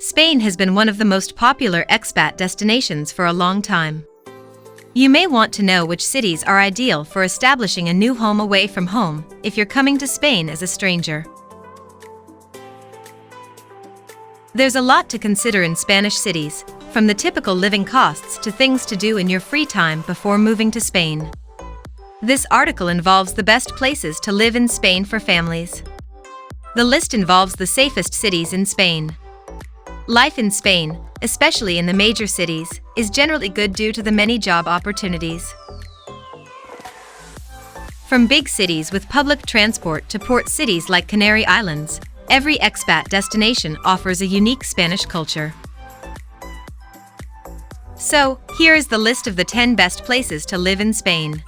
Spain has been one of the most popular expat destinations for a long time. You may want to know which cities are ideal for establishing a new home away from home if you're coming to Spain as a stranger. There's a lot to consider in Spanish cities, from the typical living costs to things to do in your free time before moving to Spain. This article involves the best places to live in Spain for families. The list involves the safest cities in Spain. Life in Spain, especially in the major cities, is generally good due to the many job opportunities. From big cities with public transport to port cities like Canary Islands, every expat destination offers a unique Spanish culture. So, here is the list of the 10 best places to live in Spain.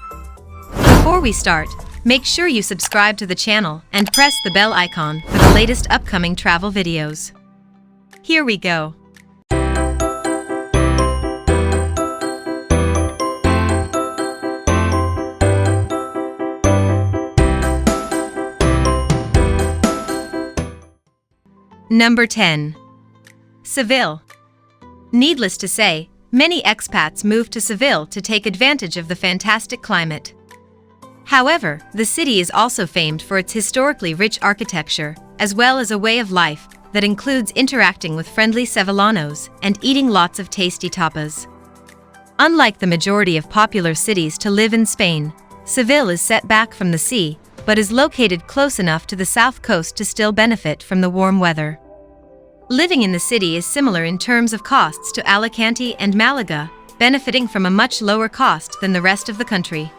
Before we start, make sure you subscribe to the channel and press the bell icon for the latest upcoming travel videos. Here we go. Number 10. Seville. Needless to say, many expats move to Seville to take advantage of the fantastic climate. However, the city is also famed for its historically rich architecture, as well as a way of life that includes interacting with friendly Sevillanos and eating lots of tasty tapas. Unlike the majority of popular cities to live in Spain, Seville is set back from the sea, but is located close enough to the south coast to still benefit from the warm weather. Living in the city is similar in terms of costs to Alicante and Malaga, benefiting from a much lower cost than the rest of the country.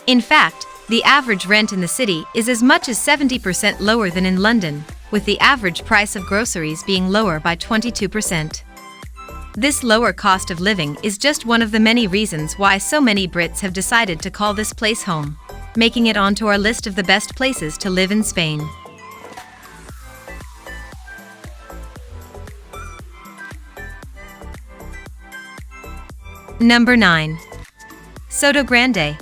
In fact, the average rent in the city is as much as 70% lower than in London, with the average price of groceries being lower by 22%. This lower cost of living is just one of the many reasons why so many Brits have decided to call this place home, making it onto our list of the best places to live in Spain. Number 9. Sotogrande.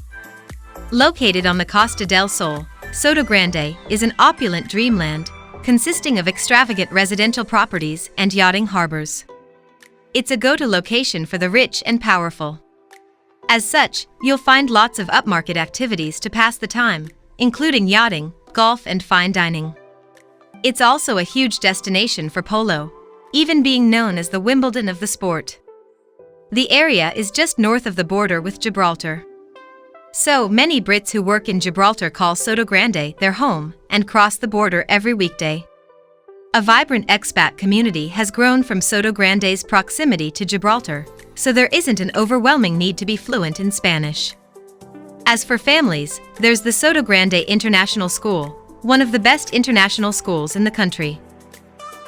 Located on the Costa del Sol, Sotogrande is an opulent dreamland, consisting of extravagant residential properties and yachting harbors. It's a go-to location for the rich and powerful. As such, you'll find lots of upmarket activities to pass the time, including yachting, golf and fine dining. It's also a huge destination for polo, even being known as the Wimbledon of the sport. The area is just north of the border with Gibraltar. So, many Brits who work in Gibraltar call Sotogrande their home and cross the border every weekday. A vibrant expat community has grown from Sotogrande's proximity to Gibraltar, so there isn't an overwhelming need to be fluent in Spanish. As for families, there's the Sotogrande International School, one of the best international schools in the country.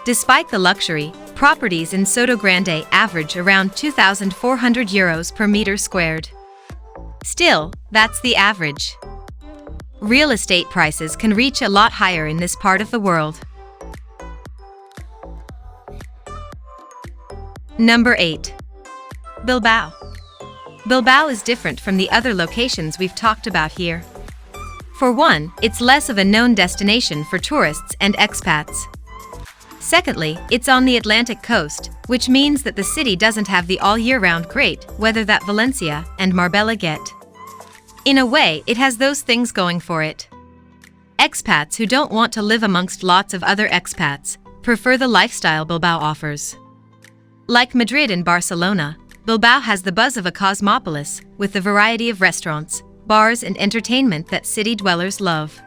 Despite the luxury, properties in Sotogrande average around 2,400 euros per meter squared. Still, that's the average. Real estate prices can reach a lot higher in this part of the world. Number 8. Bilbao. Bilbao is different from the other locations we've talked about here. For one, it's less of a known destination for tourists and expats. Secondly, it's on the Atlantic coast, which means that the city doesn't have the all-year-round great weather that Valencia and Marbella get. In a way, it has those things going for it. Expats who don't want to live amongst lots of other expats prefer the lifestyle Bilbao offers. Like Madrid and Barcelona, Bilbao has the buzz of a cosmopolis, with the variety of restaurants, bars and entertainment that city dwellers love.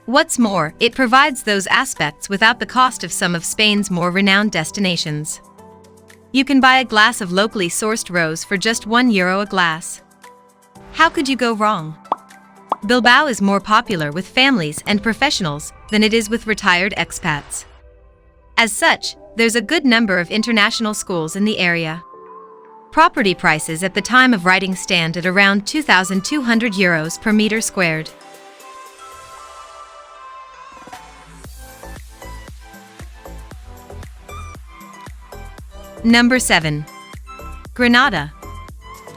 What's more, it provides those aspects without the cost of some of Spain's more renowned destinations. You can buy a glass of locally sourced rose for just €1 a glass. How could you go wrong? Bilbao is more popular with families and professionals than it is with retired expats. As such, there's a good number of international schools in the area. Property prices at the time of writing stand at around 2,200 euros per meter squared. Number 7. Granada.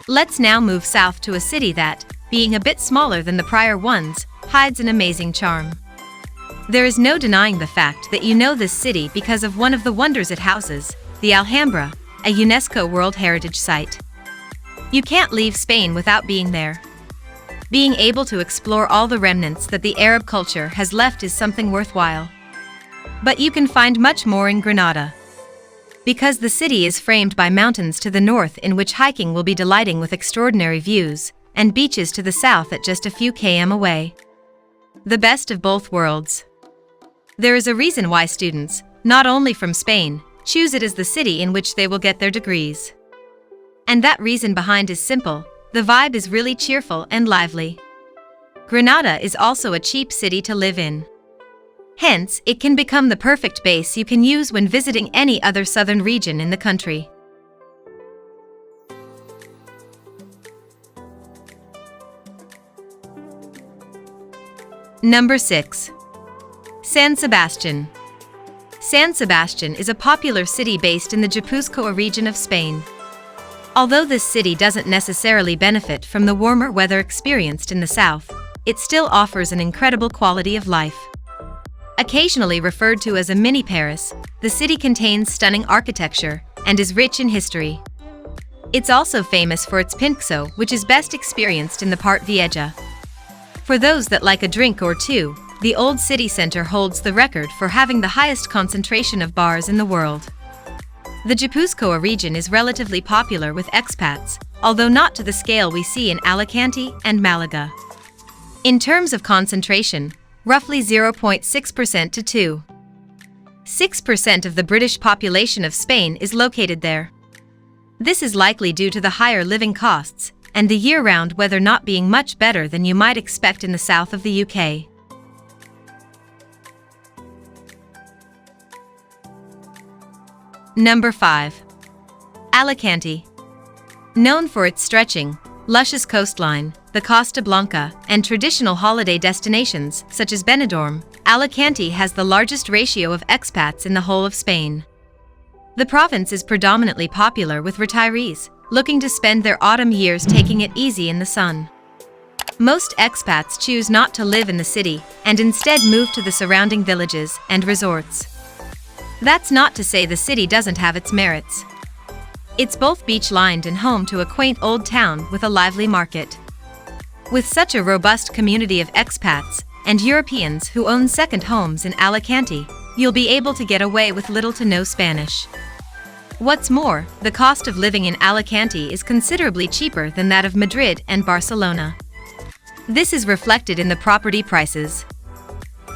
Let's now move south to a city that, being a bit smaller than the prior ones, hides an amazing charm. There is no denying the fact that you know this city because of one of the wonders it houses, the Alhambra, a UNESCO World Heritage Site. You can't leave Spain without being there. Being able to explore all the remnants that the Arab culture has left is something worthwhile. But you can find much more in Granada. Because the city is framed by mountains to the north in which hiking will be delighting with extraordinary views, and beaches to the south at just a few km away. The best of both worlds. There is a reason why students, not only from Spain, choose it as the city in which they will get their degrees. And that reason behind is simple: the vibe is really cheerful and lively. Granada is also a cheap city to live in. Hence, it can become the perfect base you can use when visiting any other southern region in the country. Number 6. San Sebastian. San Sebastian is a popular city based in the Guipúzcoa region of Spain. Although this city doesn't necessarily benefit from the warmer weather experienced in the south, it still offers an incredible quality of life. Occasionally referred to as a mini Paris, the city contains stunning architecture and is rich in history. It's also famous for its pinxo, which is best experienced in the Part Vieja. For those that like a drink or two, the old city center holds the record for having the highest concentration of bars in the world. The Guipúzcoa region is relatively popular with expats, although not to the scale we see in Alicante and Malaga. In terms of concentration, roughly 0.6% to 2.6% of the British population of Spain is located there. This is likely due to the higher living costs and the year-round weather not being much better than you might expect in the south of the UK. Number 5. Alicante. Known for its stretching, luscious coastline, the Costa Blanca, and traditional holiday destinations such as Benidorm, Alicante has the largest ratio of expats in the whole of Spain. The province is predominantly popular with retirees looking to spend their autumn years taking it easy in the sun. Most expats choose not to live in the city and instead move to the surrounding villages and resorts. That's not to say the city doesn't have its merits. It's both beach-lined and home to a quaint old town with a lively market. With such a robust community of expats and Europeans who own second homes in Alicante, you'll be able to get away with little to no Spanish. What's more, the cost of living in Alicante is considerably cheaper than that of Madrid and Barcelona. This is reflected in the property prices.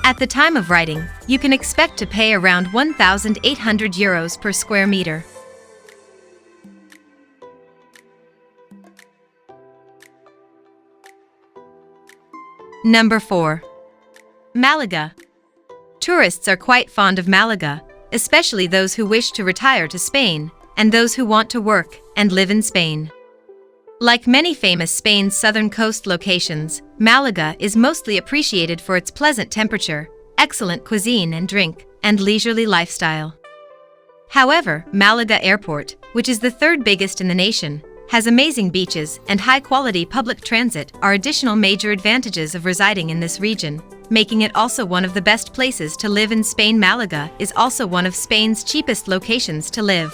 At the time of writing, you can expect to pay around €1,800 per square meter. Number 4. Malaga. Tourists are quite fond of Malaga, especially those who wish to retire to Spain and those who want to work and live in Spain. Like many famous Spain's southern coast locations, Malaga is mostly appreciated for its pleasant temperature, excellent cuisine and drink, and leisurely lifestyle. However, Malaga Airport, which is the third biggest in the nation, has amazing beaches and high-quality public transit are additional major advantages of residing in this region, making it also one of the best places to live in Spain. Malaga is also one of Spain's cheapest locations to live.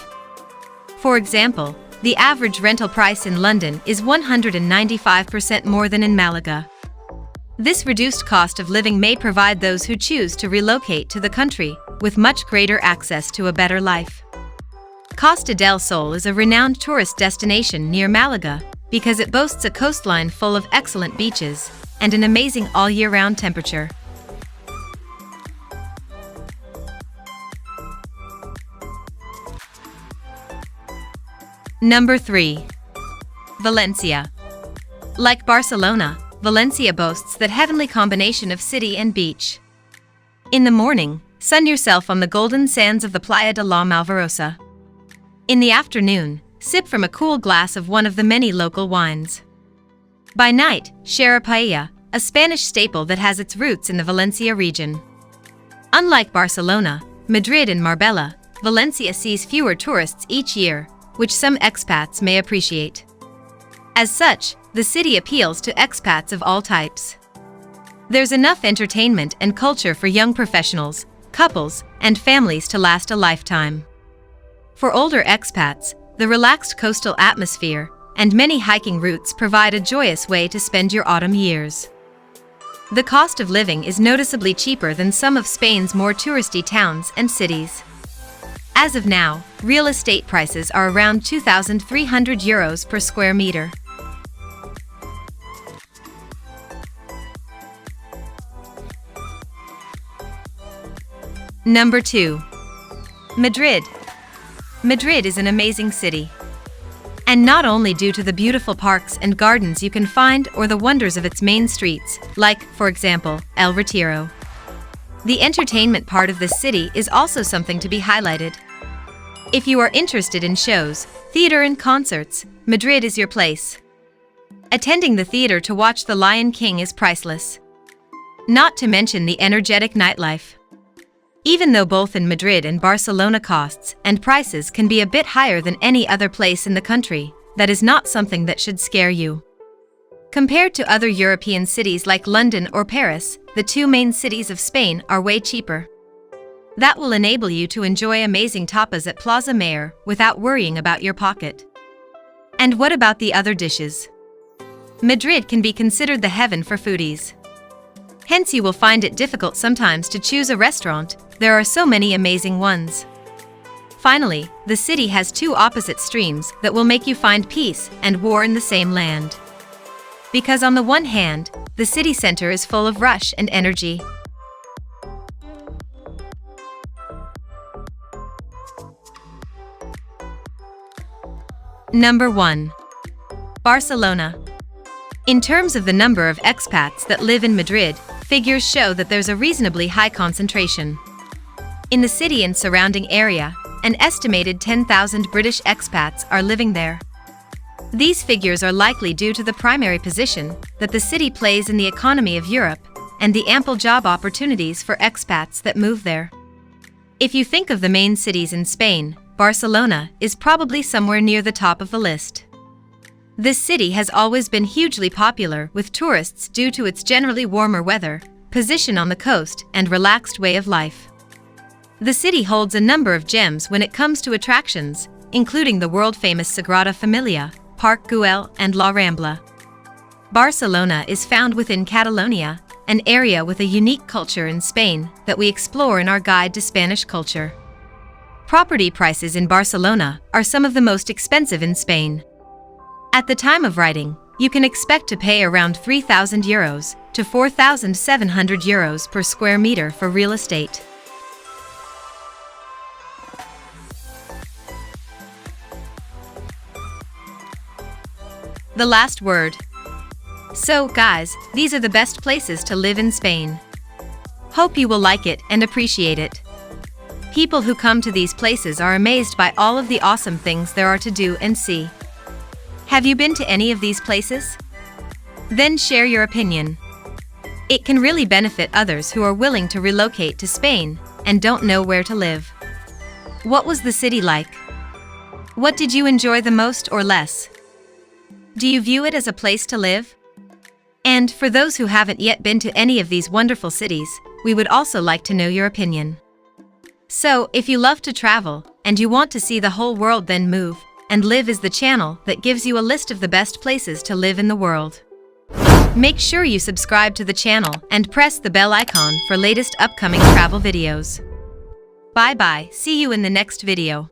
For example, the average rental price in London is 195% more than in Malaga. This reduced cost of living may provide those who choose to relocate to the country with much greater access to a better life. Costa del Sol is a renowned tourist destination near Malaga because it boasts a coastline full of excellent beaches and an amazing all-year-round temperature. Number 3. Valencia. Like Barcelona, Valencia boasts that heavenly combination of city and beach. In the morning, sun yourself on the golden sands of the Playa de la Malvarosa. In the afternoon, sip from a cool glass of one of the many local wines. By night, share a paella, a Spanish staple that has its roots in the Valencia region. Unlike Barcelona, Madrid and Marbella, Valencia sees fewer tourists each year, which some expats may appreciate. As such, the city appeals to expats of all types. There's enough entertainment and culture for young professionals, couples, and families to last a lifetime. For older expats, the relaxed coastal atmosphere and many hiking routes provide a joyous way to spend your autumn years. The cost of living is noticeably cheaper than some of Spain's more touristy towns and cities. As of now, real estate prices are around €2,300 per square meter. Number 2. Madrid. Madrid is an amazing city. And not only due to the beautiful parks and gardens you can find or the wonders of its main streets, like, for example, El Retiro. The entertainment part of this city is also something to be highlighted. If you are interested in shows, theater and concerts, Madrid is your place. Attending the theater to watch The Lion King is priceless. Not to mention the energetic nightlife. Even though both in Madrid and Barcelona costs and prices can be a bit higher than any other place in the country, that is not something that should scare you. Compared to other European cities like London or Paris, the two main cities of Spain are way cheaper. That will enable you to enjoy amazing tapas at Plaza Mayor without worrying about your pocket. And what about the other dishes? Madrid can be considered the heaven for foodies. Hence you will find it difficult sometimes to choose a restaurant, there are so many amazing ones. Finally, the city has two opposite streams that will make you find peace and war in the same land. Because on the one hand, the city center is full of rush and energy. Number 1. Barcelona. In terms of the number of expats that live in Madrid, figures show that there's a reasonably high concentration. In the city and surrounding area, an estimated 10,000 British expats are living there. These figures are likely due to the primary position that the city plays in the economy of Europe and the ample job opportunities for expats that move there. If you think of the main cities in Spain, Barcelona is probably somewhere near the top of the list. This city has always been hugely popular with tourists due to its generally warmer weather, position on the coast, and relaxed way of life. The city holds a number of gems when it comes to attractions, including the world-famous Sagrada Familia, Park Güell, and La Rambla. Barcelona is found within Catalonia, an area with a unique culture in Spain that we explore in our guide to Spanish culture. Property prices in Barcelona are some of the most expensive in Spain. At the time of writing, you can expect to pay around €3,000 to €4,700 per square meter for real estate. The last word. So, guys, these are the best places to live in Spain. Hope you will like it and appreciate it. People who come to these places are amazed by all of the awesome things there are to do and see. Have you been to any of these places? Then share your opinion. It can really benefit others who are willing to relocate to Spain and don't know where to live. What was the city like? What did you enjoy the most or less? Do you view it as a place to live? And for those who haven't yet been to any of these wonderful cities, we would also like to know your opinion. So, if you love to travel, and you want to see the whole world, then Move and Live is the channel that gives you a list of the best places to live in the world. Make sure you subscribe to the channel and press the bell icon for latest upcoming travel videos. Bye bye, see you in the next video.